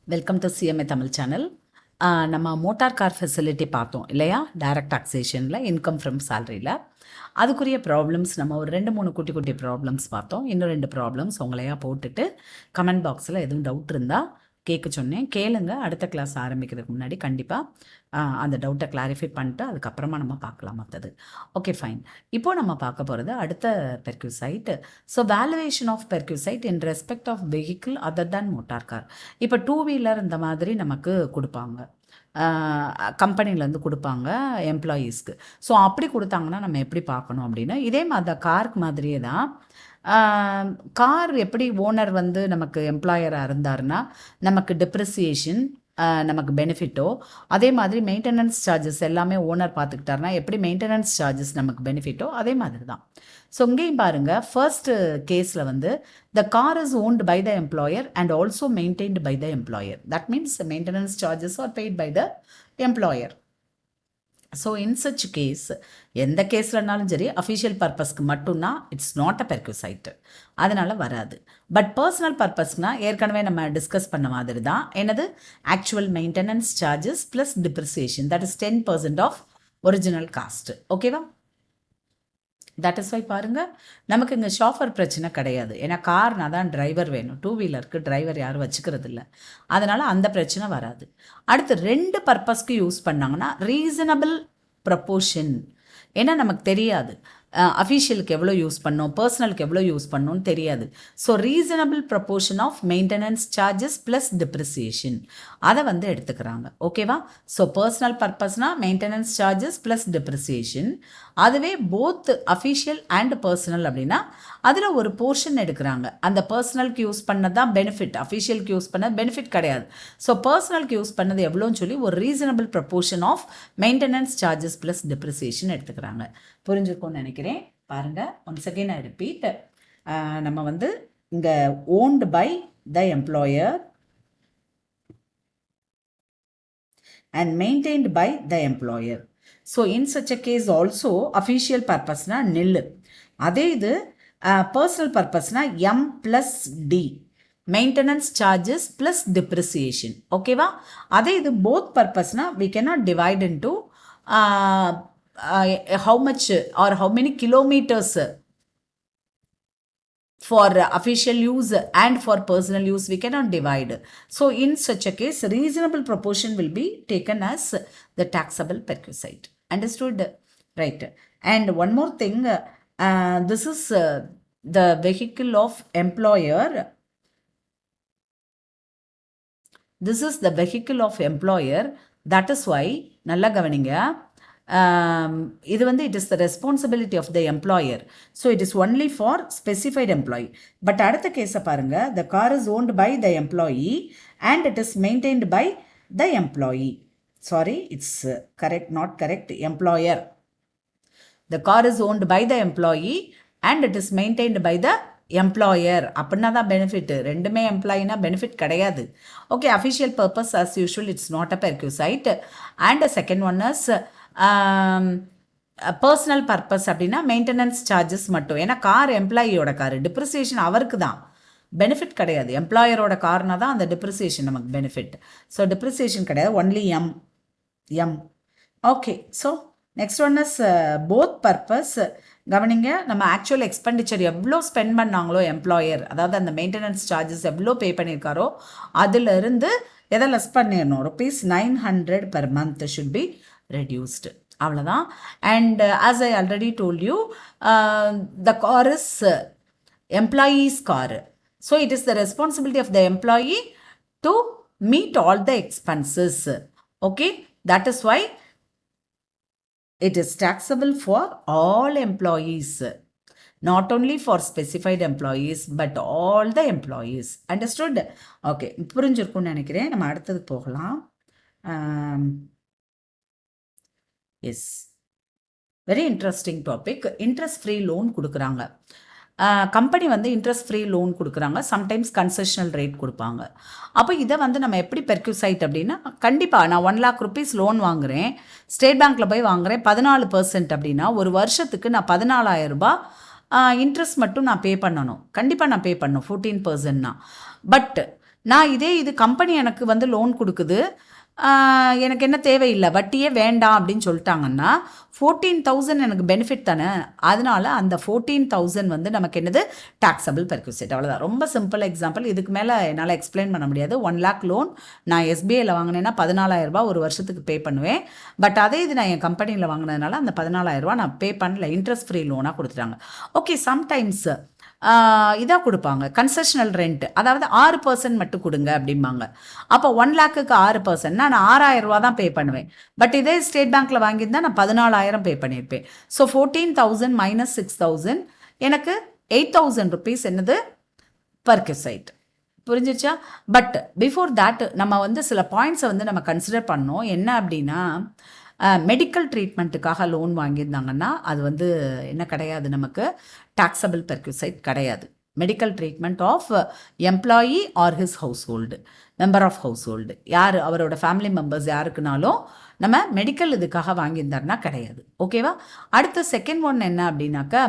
Welcome to CMA Tamil channel. நம்ம motor car facility பார்த்தோம் இல்லையா, டைரக்ட் டாக்ஸேஷனில் இன்கம் ஃப்ரம் சேலரியில். அதுக்குரிய ப்ராப்ளம்ஸ் நம்ம ஒரு 2-3 குட்டி குட்டி ப்ராப்ளம்ஸ் பார்த்தோம். இன்னும் 2 ப்ராப்ளம்ஸ் உங்களையா போட்டுட்டு கமெண்ட் பாக்ஸில் எதுவும் டவுட் இருந்தால் கேட்க சொன்னேன், கேளுங்க. அடுத்த கிளாஸ் ஆரம்பிக்கிறதுக்கு முன்னாடி கண்டிப்பாக அந்த டவுட்டை கிளாரிஃபை பண்ணிட்டு அதுக்கப்புறமா நம்ம பார்க்கலாம் மற்றது. Okay fine. இப்போது நம்ம பார்க்க போகிறது அடுத்த perquisite. So valuation of perquisite in respect of vehicle other than motor car. இப்போ 2 வீலர் இந்த மாதிரி நமக்கு கொடுப்பாங்க, கம்பெனிலேருந்து கொடுப்பாங்க எம்ப்ளாயீஸ்க்கு. ஸோ அப்படி கொடுத்தாங்கன்னா நம்ம எப்படி பார்க்கணும் அப்படின்னா, இதே மாதிரி தான் காருக்கு மாதிரியே தான். கார் எப்படி ஓனர் வந்து நமக்கு எம்ப்ளாயராக இருந்தாருன்னா நமக்கு டெப்ரிசியேஷன், நமக்கு பெனிஃபிட்டோ, அதே மாதிரி மெயின்டெனன்ஸ் சார்ஜஸ் எல்லாமே ஓனர் பார்த்துக்கிட்டாருன்னா எப்படி மெயின்டெனன்ஸ் சார்ஜஸ் நமக்கு பெனிஃபிட்டோ அதே மாதிரி தான். ஸோ இங்கேயும் பாருங்கள், ஃபர்ஸ்ட் கேஸில் வந்து the car is owned by the employer and also maintained by the employer. That means maintenance charges are paid by the employer. So in such case எந்த கேஸ்லனாலும் சரி அஃபிஷியல் பர்பஸ்க்கு மட்டும்னா இட்ஸ் நாட் அ பெர்க்யூசைட், அதனால் வராது. But personal பர்பஸ்னால் ஏற்கனவே நம்ம discuss பண்ண மாதிரி தான். என்னது, actual maintenance charges plus depreciation, that is 10% of original cost. ஓகேவா? தட் இஸ் வை பாருங்கள், நமக்கு இங்கே ஷாஃபர் பிரச்சனை கிடையாது. ஏன்னா கார்னா தான் டிரைவர் வேணும், 2 வீலருக்கு டிரைவர் யாரும் வச்சுக்கிறது இல்லை, அதனால் அந்த பிரச்சனை வராது. அடுத்து 2 பர்பஸ்க்கு யூஸ் பண்ணாங்கன்னா ரீசனபிள் ப்ரப்போர்ஷன். ஏன்னா நமக்கு தெரியாது அஃபிஷியலுக்கு எவ்வளோ யூஸ் பண்ணோம், பர்சனலுக்கு எவ்வளோ யூஸ் பண்ணோன்னு தெரியாது. So reasonable proportion of maintenance charges plus depreciation அதை வந்து எடுத்துக்கிறாங்க. ஓகேவா? ஸோ பர்சனல் பர்பஸ்னால் மெயின்டெனன்ஸ் சார்ஜஸ் ப்ளஸ் டிப்ரிசியேஷன். அதுவே போத் அஃபிஷியல் அண்ட் பர்சனல் அப்படின்னா அதில் ஒரு போர்ஷன் எடுக்கிறாங்க. அந்த பர்சனலுக்கு யூஸ் பண்ணது தான் பெனிஃபிட், அஃபிஷியலுக்கு யூஸ் பண்ணது பெனிஃபிட் கிடையாது. ஸோ பர்சனலுக்கு யூஸ் பண்ணது எவ்வளோன்னு சொல்லி ஒரு reasonable proportion of maintenance charges plus depreciation எடுத்துக்கிறாங்க. புரிஞ்சுருக்கும்னு நினைக்கிறேன். பாருங்கள், ஒன்ஸ் அகெயின் ஐ ரிப்பீட், நம்ம வந்து இங்கே owned by the employer and maintained by the employer. So in such a case also official purpose na nil. அதே இது personal purpose na M plus D, maintenance charges plus depreciation. Okay va? அதே இது both purpose na we cannot divide into how much or how many kilometers for official use and for personal use we cannot divide. So in such a case reasonable proportion will be taken as the taxable perquisite. Understood? Right. And one more thing, this is the vehicle of employer. This is the vehicle of employer. That is why nalla gavaninga, இது வந்து it is the responsibility of the employer. So it is only for specified employee. But அடுத்த கேஸை பாருங்க, the car is owned by the employee and it is maintained by the employee. Sorry, it's correct, not correct, employer. The car is owned by the employee and it is maintained by the employer. அப்படின்னா தான் benefit. ரெண்டுமே எம்ப்ளாயினா benefit கிடையாது. Okay, official purpose as usual it's not a perquisite. And second one is personal purpose அப்படின்னா maintenance charges மட்டும். ஏன்னா car எம்ப்ளாயியோட car, depreciation அவருக்கு தான், பெனிஃபிட் கிடையாது. எம்ப்ளாயரோட கார்னா தான் அந்த டிப்ரிசியேஷன் நமக்கு பெனிஃபிட். ஸோ டிப்ரிசியேஷன் கிடையாது, only M. Okay, so next one is both purpose. கவனிங்க, நம்ம ஆக்சுவல் எக்ஸ்பெண்டிச்சர் எவ்வளோ ஸ்பெண்ட் பண்ணாங்களோ எம்ப்ளாயர், அதாவது அந்த மெயின்டெனன்ஸ் சார்ஜஸ் எவ்வளோ பே பண்ணியிருக்காரோ அதிலிருந்து எதை லெஸ் பண்ணிடணும், ₹900 per month should be reduced. அவ்வளோதான். And as I already told you, the car is employee's car. So it is the responsibility of the employee to meet all the expenses. Okay, that is why it is taxable for all employees, not only for specified employees but all the employees. Understood? Okay, புரிஞ்சிருக்கும்னு நினைக்கிறேன். நம்ம அடுத்தது போகலாம். Yes, very interesting topic. Interest free loan கொடுக்குறாங்க. Company வந்து interest free loan கொடுக்குறாங்க, sometimes concessional rate கொடுப்பாங்க. அப்போ இதை வந்து நம்ம எப்படி பெர்க்யூசைட் அப்படின்னா, கண்டிப்பாக நான் 1 lakh rupees லோன் வாங்குகிறேன், ஸ்டேட் பேங்க்கில் போய் வாங்குகிறேன், 14% அப்படின்னா ஒரு வருஷத்துக்கு நான் 14,000 ரூபாய் இன்ட்ரெஸ்ட் மட்டும் நான் பே பண்ணணும். கண்டிப்பாக நான் பே பண்ணணும் 14%னா. பட் நான் இது கம்பெனி எனக்கு வந்து லோன் கொடுக்குது, எனக்கு என்ன தேவையில்லை, வட்டியே வேண்டாம் அப்படின்னு சொல்லிட்டாங்கன்னா 14,000 எனக்கு பெனிஃபிட் தானே. அதனால அந்த 14,000 வந்து நமக்கு என்னது டாக்ஸபிள் பெர்க்யூசைட். அவ்வளோதான். ரொம்ப சிம்பிள் எக்ஸாம்பிள். இதுக்கு மேலே என்னால் எக்ஸ்பிளைன் பண்ண முடியாது. 1 lakh லோன் நான் எஸ்பிஐயில் வாங்கினேன்னா 14,000 ஒரு வருஷத்துக்கு பே பண்ணுவேன். பட் அதே இது நான் என் கம்பெனியில் வாங்கினதுனால அந்த 14,000 நான் பே பண்ணல, இன்ட்ரெஸ்ட் ஃப்ரீ லோனாக கொடுத்துட்டாங்க. ஓகே, சம்டைம்ஸ் இதாக கொடுப்பாங்க கன்செஷனல் ரெண்ட், அதாவது 6% மட்டும் கொடுங்க அப்படிம்பாங்க. அப்போ 1 lakhக்கு 6%, நான் 6,000 தான் பே பண்ணுவேன். பட் இதே ஸ்டேட் பேங்க்கில் வாங்கியிருந்தா நான் 14,000 பே பண்ணியிருப்பேன். ஸோ 14,000 மைனஸ் 6,000 எனக்கு 8,000 rupees என்னது பர்க்யூசைட். புரிஞ்சிச்சா? பட் பிஃபோர் தேட் நம்ம வந்து சில பாயிண்ட்ஸை வந்து நம்ம கன்சிடர் பண்ணோம். என்ன அப்படின்னா, மெடிக்கல் ட்ரீட்மெண்ட்டுக்காக லோன் வாங்கியிருந்தாங்கன்னா அது வந்து என்ன கிடையாது, நமக்கு டாக்ஸபிள் பெர்க்யூசைட் கிடையாது. Medical treatment of employee or his household, member of household, யார் அவரோட ஃபேமிலி மெம்பர்ஸ் யாருக்குனாலும் நம்ம மெடிக்கல் இதுக்காக வாங்கியிருந்தாருன்னா கிடையாது. ஓகேவா? அடுத்த செகண்ட் ஒன் என்ன அப்படின்னாக்கா,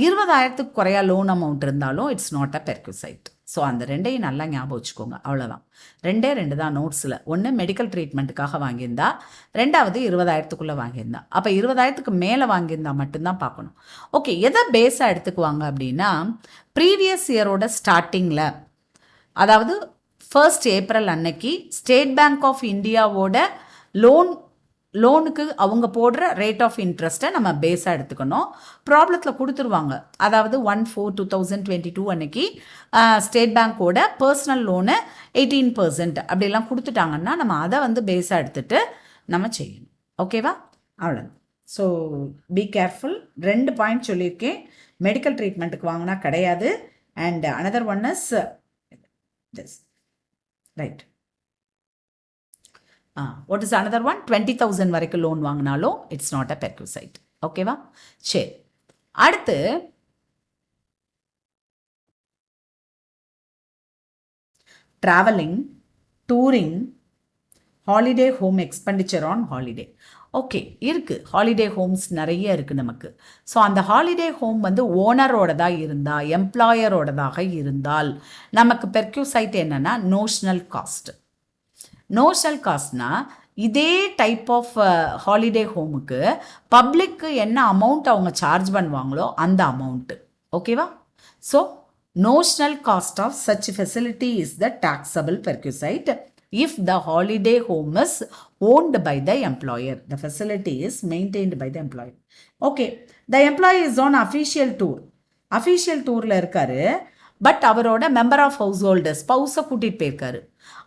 20,000க்கு குறையா லோன் அமௌண்ட் இருந்தாலும் இட்ஸ் நாட் அ பெர்க்யூசைட். ஸோ அந்த ரெண்டையும் நல்லா ஞாபகம் வச்சுக்கோங்க. அவ்வளோதான். 2 தான் நோட்ஸில். ஒன்று மெடிக்கல் ட்ரீட்மெண்ட்டுக்காக வாங்கியிருந்தா, 2வது 20,000க்குள்ளே வாங்கியிருந்தா. அப்போ 20,000க்கு மேலே வாங்கியிருந்தா மட்டும்தான் பார்க்கணும். ஓகே, எதை பேஸாக எடுத்துக்குவாங்க அப்படின்னா, ப்ரீவியஸ் இயரோட ஸ்டார்டிங்கில், அதாவது 1st ஏப்ரல் அன்னைக்கு ஸ்டேட் பேங்க் ஆஃப் இந்தியாவோட லோனுக்கு அவங்க போடுற ரேட் ஆஃப் இன்ட்ரெஸ்ட்டை நம்ம பேஸாக எடுத்துக்கணும். ப்ராப்ளத்தில் கொடுத்துருவாங்க. அதாவது 1/4/2022 அன்னைக்கு ஸ்டேட் பேங்க்கோட பர்சனல் லோனு 18% அப்படிலாம் கொடுத்துட்டாங்கன்னா நம்ம அதை வந்து பேஸாக எடுத்துகிட்டு நம்ம செய்யணும். ஓகேவா? அவ்வளோதான். So be careful. 2 பாயிண்ட் சொல்லியிருக்கேன். மெடிக்கல் ட்ரீட்மெண்ட்டுக்கு வாங்கினா கிடையாது. And another one is this, right. What is another one? 20,000 வரைக்கும் லோன் வாங்கினாலும் இட்ஸ் நாட் அ பெர்க்யூசைட். ஓகேவா? சரி, அடுத்து travelling, touring, holiday home expenditure on holiday. Okay, இருக்குது. ஹாலிடே ஹோம்ஸ் நிறைய இருக்குது நமக்கு. ஸோ அந்த ஹாலிடே ஹோம் வந்து ஓனரோடதாக இருந்தால், எம்ப்ளாயரோடதாக இருந்தால் நமக்கு பெர்க்யூசைட் என்னென்னா நோஷனல் காஸ்ட். நோஷனல் காஸ்ட்னா இதே டைப் ஆஃப் ஹாலிடே ஹோமுக்கு பப்ளிக்கு என்ன அமௌண்ட் அவங்க சார்ஜ் பண்ணுவாங்களோ அந்த அமௌண்ட்டு. ஓகேவா? So notional cost of such facility is the taxable perquisite if the holiday home is owned by the employer. The facility is maintained by the employer. Okay, the employee is on official tour. Official டூரில் இருக்காரு. But அவரோட member of household ஸ்பௌஸை கூட்டிகிட்டு போயிருக்காரு.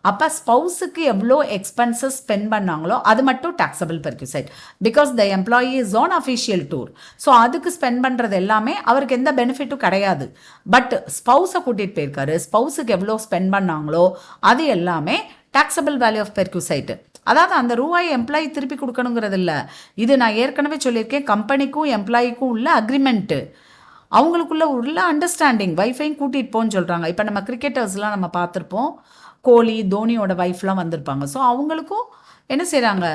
அப்போ ஸ்பௌஸுக்கு எவ்வளோ expenses spend பண்ணாங்களோ அது மட்டும் taxable perquisite. Because the employee is on official tour. So அதுக்கு ஸ்பெண்ட் பண்ணுறது எல்லாமே அவருக்கு எந்த பெனிஃபிட்டும் கிடையாது. பட் ஸ்பௌஸை கூட்டிகிட்டு போயிருக்காரு, ஸ்பௌஸுக்கு எவ்வளோ ஸ்பெண்ட் பண்ணாங்களோ அது எல்லாமே டாக்ஸபிள் வேல்யூ ஆஃப் பெர்க்யூசைட். அதாவது அந்த ரூபாயை எம்ப்ளாயி திருப்பி கொடுக்கணுங்கிறது இல்லை. இது நான் ஏற்கனவே சொல்லியிருக்கேன், கம்பெனிக்கும் எம்ப்ளாயிக்கும் உள்ள அக்ரிமெண்ட்டு, அவங்களுக்குள்ள உள்ள அண்டர்ஸ்டாண்டிங். வைஃபையும் கூட்டிகிட்டு போன்னு சொல்கிறாங்க. இப்போ நம்ம கிரிக்கெட்டர்ஸ்லாம் நம்ம பார்த்துருப்போம், கோலி, தோனியோட வைஃப்லாம் வந்திருப்பாங்க. ஸோ அவங்களுக்கும் என்ன செய்கிறாங்க,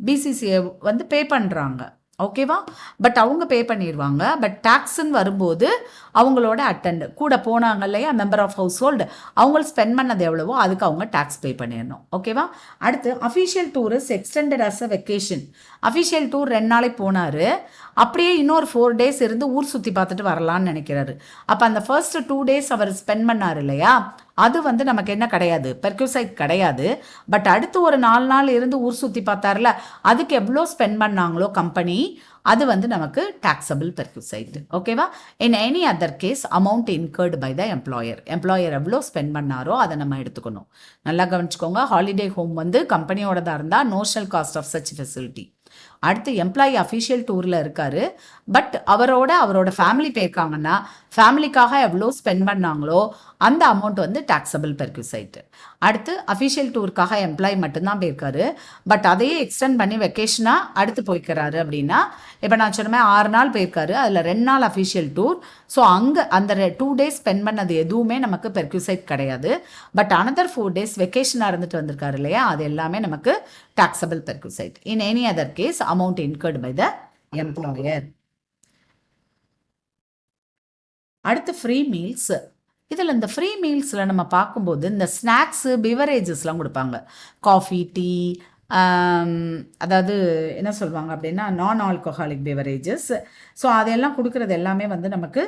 பிசிசிஐ வந்து பே பண்ணுறாங்க. ஓகேவா? பட் அவங்க பே பண்ணிடுவாங்க. பட் டேக்ஸுன்னு வரும்போது அவங்களோட அட்டெண்ட் கூட போனாங்க இல்லையா, மெம்பர் ஆஃப் ஹவுஸ் ஹோல்டு, அவங்க ஸ்பெண்ட் பண்ணது எவ்வளவோ அதுக்கு அவங்க டேக்ஸ் பே பண்ணிடணும். ஓகேவா? அடுத்து official tour is extended as a vacation. Official tour 2 நாளைக்கு போனார், அப்படியே இன்னொரு 4 days இருந்து ஊர் சுற்றி பார்த்துட்டு வரலான்னு நினைக்கிறாரு. அப்போ அந்த ஃபர்ஸ்ட் 2 days அவர் ஸ்பெண்ட் பண்ணார் இல்லையா, அது வந்து நமக்கு என்ன கிடையாது, பெர்க்யூசைட் கிடையாது. பட் அடுத்து ஒரு 4 நாள் இருந்து ஊர் சுற்றி பார்த்தார்ல, அதுக்கு எவ்வளோ ஸ்பெண்ட் பண்ணாங்களோ கம்பெனி, அது வந்து நமக்கு டாக்ஸபிள் பெர்க்யூசைட். ஓகேவா? In any other case amount incurred by the employer. Employer எவ்வளோ ஸ்பெண்ட் பண்ணாரோ அதை நம்ம எடுத்துக்கணும். நல்லா கவனிச்சுக்கோங்க. ஹாலிடே ஹோம் வந்து கம்பெனியோடதாக இருந்தால் notional cost of such facility. அடுத்து எம்ப்ளாயி அஃபிஷியல் டூரில் இருக்கார், பட் அவரோட ஃபேமிலி போயிருக்காங்கன்னா ஃபேமிலிக்காக எவ்வளோ ஸ்பெண்ட் பண்ணாங்களோ அந்த அமௌண்ட் வந்து டாக்ஸபிள் பெர்க்யூசைட். அடுத்து அஃபிஷியல் டூருக்காக எம்ப்ளாயி மட்டும்தான் போயிருக்காரு, பட் அதையே எக்ஸ்டெண்ட் பண்ணி வெக்கேஷனாக அடுத்து போய்க்கிறாரு அப்படின்னா, இப்போ நான் சொன்ன 6 நாள் போயிருக்காரு, அதில் 2 நாள் அஃபிஷியல் டூர். ஸோ அங்கே அந்த 2 days ஸ்பெண்ட் பண்ணது எதுவுமே நமக்கு பெர்க்யூசைட் கிடையாது. பட் அனதர் 4 days வெக்கேஷனாக இருந்துட்டு வந்திருக்காரு இல்லையா, அது எல்லாமே நமக்கு taxable perquisite. In any other case amount incurred by the employer. அடுத்து ஃப்ரீ மீல்ஸ். இதில் இந்த ஃப்ரீ மீல்ஸில் நம்ம பார்க்கும்போது இந்த ஸ்நாக்ஸு பிவரேஜஸ்லாம் கொடுப்பாங்க. காஃபி, டீ, அதாவது என்ன சொல்லுவாங்க அப்படின்னா நான் ஆல்கஹாலிக் பிவரேஜஸ். ஸோ அதெல்லாம் கொடுக்குறது எல்லாமே வந்து நமக்கு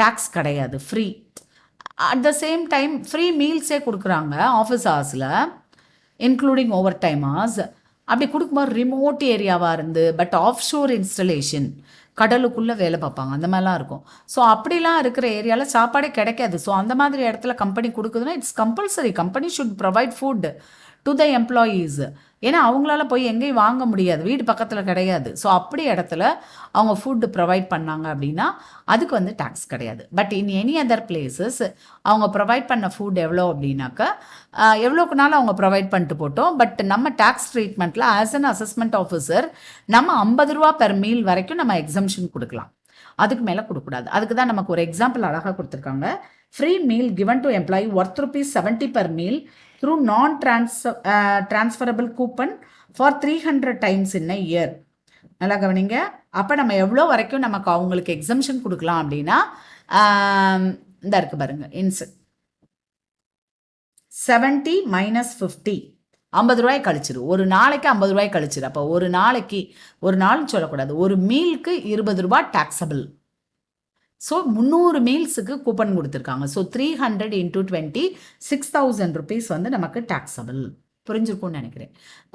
டேக்ஸ் கிடையாது, free. At the same time free மீல்ஸே கொடுக்குறாங்க ஆஃபீஸ் ஹவர்ஸில், இன்க்ளூடிங் ஓவர் டைம் ஹவர்ஸ். அப்படி கொடுக்கும்போது ரிமோட் ஏரியாவாக இருந்து பட் ஆஃப் ஷோர் இன்ஸ்டலேஷன், கடலுக்குள்ளே வேலை பார்ப்பாங்க, அந்த மாதிரிலாம் இருக்கும். ஸோ அப்படிலாம் இருக்கிற ஏரியாவில் சாப்பாடே கிடைக்காது. ஸோ அந்த மாதிரி இடத்துல கம்பெனி கொடுக்குதுன்னா it's compulsory, company should provide food to the employees. ஏன்னா அவங்களால போய் எங்கேயும் வாங்க முடியாது, வீடு பக்கத்தில் கிடையாது. ஸோ அப்படி இடத்துல அவங்க ஃபுட்டு ப்ரொவைட் பண்ணாங்க அப்படின்னா அதுக்கு வந்து டேக்ஸ் கிடையாது. But in any other places அவங்க ப்ரொவைட் பண்ண ஃபுட் எவ்வளோ அப்படின்னாக்கா எவ்வளோக்குனாலும் அவங்க ப்ரொவைட் பண்ணிட்டு போட்டோம். பட் நம்ம டேக்ஸ் ட்ரீட்மெண்ட்டில் ஆஸ் அன் அசஸ்மெண்ட் ஆஃபீஸர் நம்ம 50 ரூபா பெர் மீல் வரைக்கும் நம்ம எக்ஸம்ஷன் கொடுக்கலாம், அதுக்கு மேலே கொடுக்கக்கூடாது. அதுக்கு தான் நமக்கு ஒரு எக்ஸாம்பிள் அழகாக கொடுத்துருக்காங்க. Free meal given to employee worth ₹70 per meal through non-transferable coupon for 300 times in a year. நல்லா கவனிங்க. அப்போ நம்ம எவ்வளோ வரைக்கும் நமக்கு அவங்களுக்கு எக்ஸம்ஷன் கொடுக்கலாம் அப்படின்னா இந்த இருக்கு பாருங்க, 70 - 50, 50 ரூபாய் கழிச்சிரு, ஒரு நாளைக்கு 50 ரூபாய் கழிச்சிரு. அப்போ ஒரு நாளைக்கு, ஒரு நாள்னு சொல்லக்கூடாது, ஒரு மீலுக்கு 20 ரூபாய் டாக்ஸபிள். ஸோ 300 மீல்ஸுக்கு கூப்பன் கொடுத்துருக்காங்க. ஸோ 300 × 20 6000 rupees வந்து நமக்கு டாக்ஸபிள். புரிஞ்சிருக்கும்னு நினைக்கிறேன்.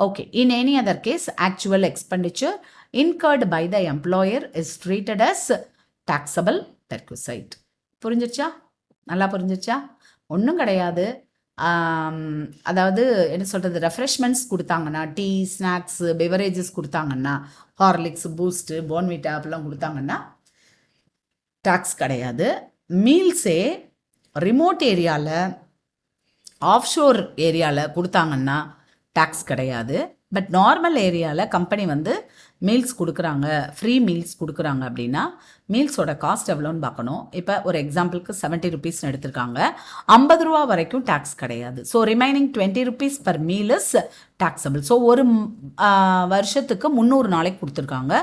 Okay. In any other case actual expenditure incurred by the employer is treated as taxable perquisite. புரிஞ்சிருச்சா? நல்லா புரிஞ்சிருச்சா? ஒன்றும் கிடையாது. அதாவது என்ன சொல்கிறது, ரெஃப்ரெஷ்மெண்ட்ஸ் கொடுத்தாங்கன்னா, டீ, ஸ்நாக்ஸு, பெவரேஜஸ் கொடுத்தாங்கன்னா, ஹார்லிக்ஸ், பூஸ்ட்டு, போன்விட்டா அப்படிலாம் கொடுத்தாங்கன்னா டாக்ஸ் கிடையாது. மீல்ஸே ரிமோட் ஏரியாவில், ஆஃப்ஷோர் ஏரியாவில் கொடுத்தாங்கன்னா டாக்ஸ் கிடையாது. பட் நார்மல் ஏரியாவில் கம்பெனி வந்து மீல்ஸ் கொடுக்குறாங்க, ஃப்ரீ மீல்ஸ் கொடுக்குறாங்க அப்படின்னா மீல்ஸோட காஸ்ட் எவ்வளோன்னு பார்க்கணும். இப்போ ஒரு எக்ஸாம்பிளுக்கு 70 rupeesனு எடுத்திருக்காங்க, 50 ரூபா வரைக்கும் டேக்ஸ் கிடையாது. So remaining 20 rupees per meal is taxable. So ஒரு வருஷத்துக்கு 300 நாளைக்கு கொடுத்துருக்காங்க.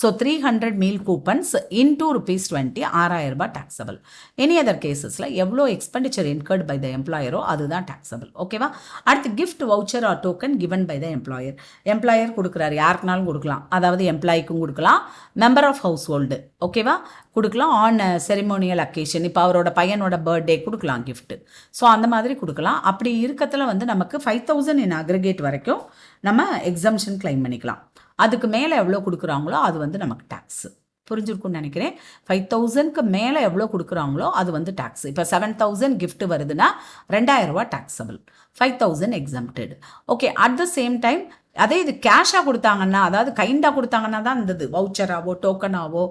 ஸோ 300 மீல் கூப்பன்ஸ் இன்டூ ₹20, 6000 ரூபாய் டாக்ஸபிள். எனி அதர் கேசஸில் எவ்வளோ எக்ஸ்பெண்டிச்சர் இன்கர்ட் பை த எம்ப்ளாயரோ அதுதான் டாக்ஸபிள். ஓகேவா? அடுத்து gift, voucher or token given by the employer. Employer கொடுக்குறாரு, யாருக்குனாலும் கொடுக்கலாம், அதாவது எம்ப்ளாய்க்கும் கொடுக்கலாம், மெம்பர் ஆஃப் ஹவுஸ் ஹோல்டு, ஓகேவா, கொடுக்கலாம். ஆன் செரிமோனியல் அக்கேஷன், இப்போ அவரோட பையனோட பர்த்டே கொடுக்கலாம் கிஃப்ட்டு. ஸோ அந்த மாதிரி கொடுக்கலாம். அப்படி இருக்கத்தில் வந்து நமக்கு 5000 இன் அக்ரிகேட் வரைக்கும் நம்ம எக்ஸம்ஷன் கிளைம் பண்ணிக்கலாம். அதுக்கு மேலே எவ்வளோ கொடுக்குறாங்களோ அது வந்து நமக்கு டேக்ஸு. புரிஞ்சிருக்கும்னு நினைக்கிறேன். 5000க்கு மேலே எவ்வளோ கொடுக்குறாங்களோ அது வந்து டேக்ஸ். இப்போ 7000 கிஃப்ட் வருதுன்னா 2000 ரூபா taxable, 5000 exempted. Okay. At the same time அதே இது கேஷாக கொடுத்தாங்கன்னா, அதாவது கைண்டாக கொடுத்தாங்கன்னா தான் இருந்தது, வவுச்சராவோ டோக்கனாவோ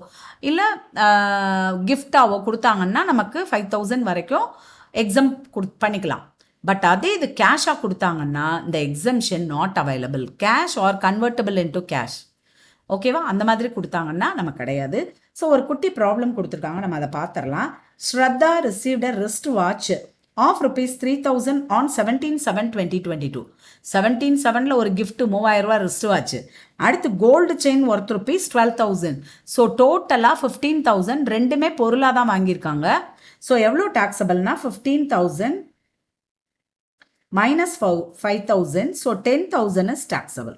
இல்லை கிஃப்டாவோ கொடுத்தாங்கன்னா நமக்கு 5000 வரைக்கும் எக்ஸம் பண்ணிக்கலாம். பட் அதே இது கேஷாக கொடுத்தாங்கன்னா இந்த exemption not available, cash R convertible into cash. ஓகேவா? அந்த மாதிரி கொடுத்தாங்கன்னா நமக்கு கிடையாது. ஸோ ஒரு குட்டி ப்ராப்ளம் கொடுத்துருக்காங்க, நம்ம அதை பார்த்துடலாம். Shraddha received a wrist watch of ₹3000 on 17/7/2022. 17/7 ஒரு கிஃப்ட் 3000 ரூபா ரிஸ்ட் வாட்ச். அடுத்து கோல்டு செயின் ஒர்த் ₹12,000. ஸோ டோட்டலாக 15,000, ரெண்டுமே பொருளாக தான் வாங்கியிருக்காங்க. ஸோ எவ்வளோ டாக்ஸபிள்னா 15,000 minus 5,000. So 10,000 is taxable.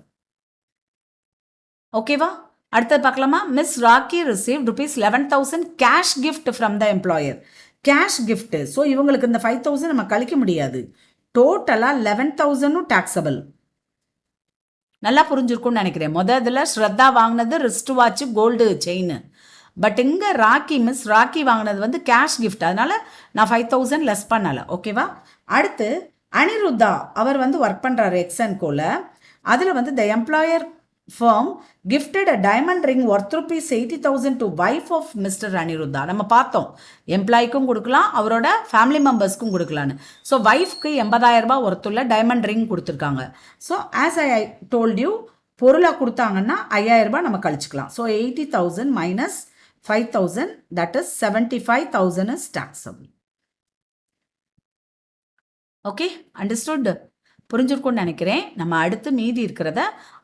ஓகேவா? அடுத்தது பார்க்கலாமா? Miss Rakhi received ₹11,000 cash gift from the employer. Cash gift. So இவங்களுக்கு இந்த 5,000 நம்ம கழிக்க முடியாது. டோட்டலாக 11,000 டாக்ஸபிள். நல்லா புரிஞ்சிருக்கும்னு நினைக்கிறேன். இதில் ஸ்ரத்தா வாங்கினது wrist watch, gold chain. But இங்கே ராக்கி, மிஸ் ராக்கி வாங்கினது வந்து கேஷ் கிஃப்ட், அதனால நான் 5,000 லெஸ் பண்ணலை. ஓகேவா? அடுத்து அனிருத்தா, அவர் வந்து ஒர்க் பண்ணுறாரு எக்ஸன்கோவில். அதில் வந்து த employer firm gifted a diamond ring worth ₹80,000 to wife of Mr. Aniruddha. நம்ம பார்த்தோம், எம்ப்ளாய்க்கும் கொடுக்கலாம், அவரோட ஃபேமிலி மெம்பர்ஸ்க்கும் கொடுக்கலான்னு. ஸோ ஒய்ஃப்க்கு 80,000 ரூபாய் ஒருத்துள்ள டைமண்ட் ரிங் கொடுத்துருக்காங்க. So as I told you, பொருளாக கொடுத்தாங்கன்னா 5,000 ரூபாய் நம்ம கழிச்சுக்கலாம். So 80,000 minus 5,000, that is 75,000 is taxable. Okay, understood? புரிஞ்சிருக்கும்னு நினைக்கிறேன். நம்ம அடுத்து மீதி இருக்கிறத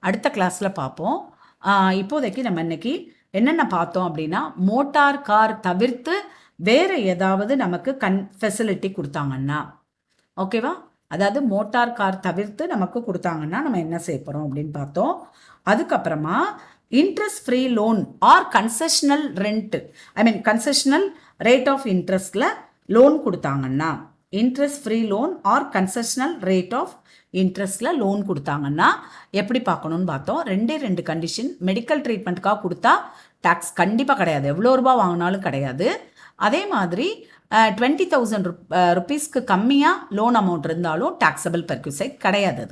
அடுத்த கிளாஸில் பார்ப்போம். இப்போதைக்கு நம்ம இன்னைக்கு என்னென்ன பார்த்தோம் அப்படின்னா, மோட்டார் கார் தவிர்த்து வேறு ஏதாவது நமக்கு ஃபெசிலிட்டி கொடுத்தாங்கன்னா, ஓகேவா? அதாவது மோட்டார் கார் தவிர்த்து நமக்கு கொடுத்தாங்கன்னா நம்ம என்ன செய்ய போகிறோம் அப்படின்னு பார்த்தோம். அதுக்கப்புறமா interest free loan or concessional rent, I mean concessional rate of இன்ட்ரெஸ்டில் லோன் கொடுத்தாங்கன்னா, interest free loan or concessional rate of இன்ட்ரெஸ்ட்டில் லோன் கொடுத்தாங்கன்னா எப்படி பார்க்கணுன்னு பார்த்தோம். 2 கண்டிஷன். மெடிக்கல் ட்ரீட்மெண்ட்டுக்காக கொடுத்தா டேக்ஸ் கண்டிப்பாக கிடையாது, எவ்வளோ ரூபா வாங்கினாலும் கிடையாது. அதே மாதிரி 20,000 ருபீஸ்க்கு கம்மியாக லோன் அமௌண்ட் இருந்தாலும் டாக்ஸபிள் பெர்க்யூசைட் கிடையாது.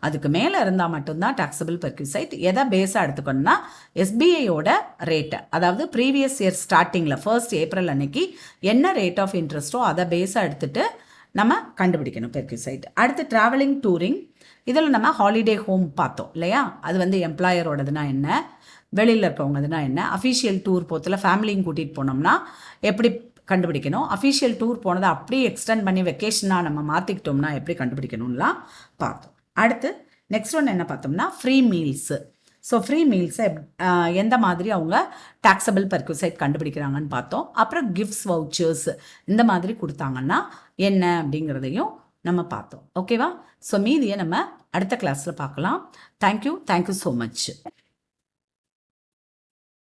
அதுக்கு மேலே இருந்தால் மட்டும்தான் டாக்ஸபிள் பெர்க்யூசைட். எதை பேஸாக எடுத்துக்கணும்னா எஸ்பிஐயோட ரேட்டை, அதாவது ப்ரீவியஸ் இயர் ஸ்டார்டிங்கில் 1st ஏப்ரல் அன்னைக்கு என்ன ரேட் ஆஃப் இன்ட்ரெஸ்ட்டோ அதை பேஸாக எடுத்துகிட்டு நம்ம கண்டுபிடிக்கணும் பெர்க்யூசைட். அடுத்து ட்ராவலிங் டூரிங், இதில் நம்ம ஹாலிடே ஹோம் பார்த்தோம் இல்லையா? அது வந்து எம்ப்ளாயரோடதுனா என்ன, வெளியில் இருக்கவங்கதுனா என்ன, அஃபீஷியல் டூர் போத்தில் ஃபேமிலியும் கூட்டிகிட்டு போனோம்னா எப்படி கண்டுபிடிக்கணும், அஃபீஷியல் டூர் போனதை அப்படியே எக்ஸ்டெண்ட் பண்ணி வெக்கேஷனாக நம்ம மாற்றிக்கிட்டோம்னா எப்படி கண்டுபிடிக்கணும்லாம் பார்த்தோம். அடுத்து நெக்ஸ்ட் ஒன்று என்ன பார்த்தோம்னா ஃப்ரீ மீல்ஸு. ஸோ ஃப்ரீ மீல்ஸை எந்த மாதிரி அவங்க டாக்ஸபிள் பெர்க்யூசைட் கண்டுபிடிக்கிறாங்கன்னு பார்த்தோம். அப்புறம் கிஃப்ட்ஸ் வவுச்சர்ஸ் இந்த மாதிரி கொடுத்தாங்கன்னா என்ன அப்படிங்கிறதையும் நம்ம பார்த்தோம். ஓகேவா? ஸோ மீதியை நம்ம அடுத்த கிளாஸில் பார்க்கலாம். Thank you so much.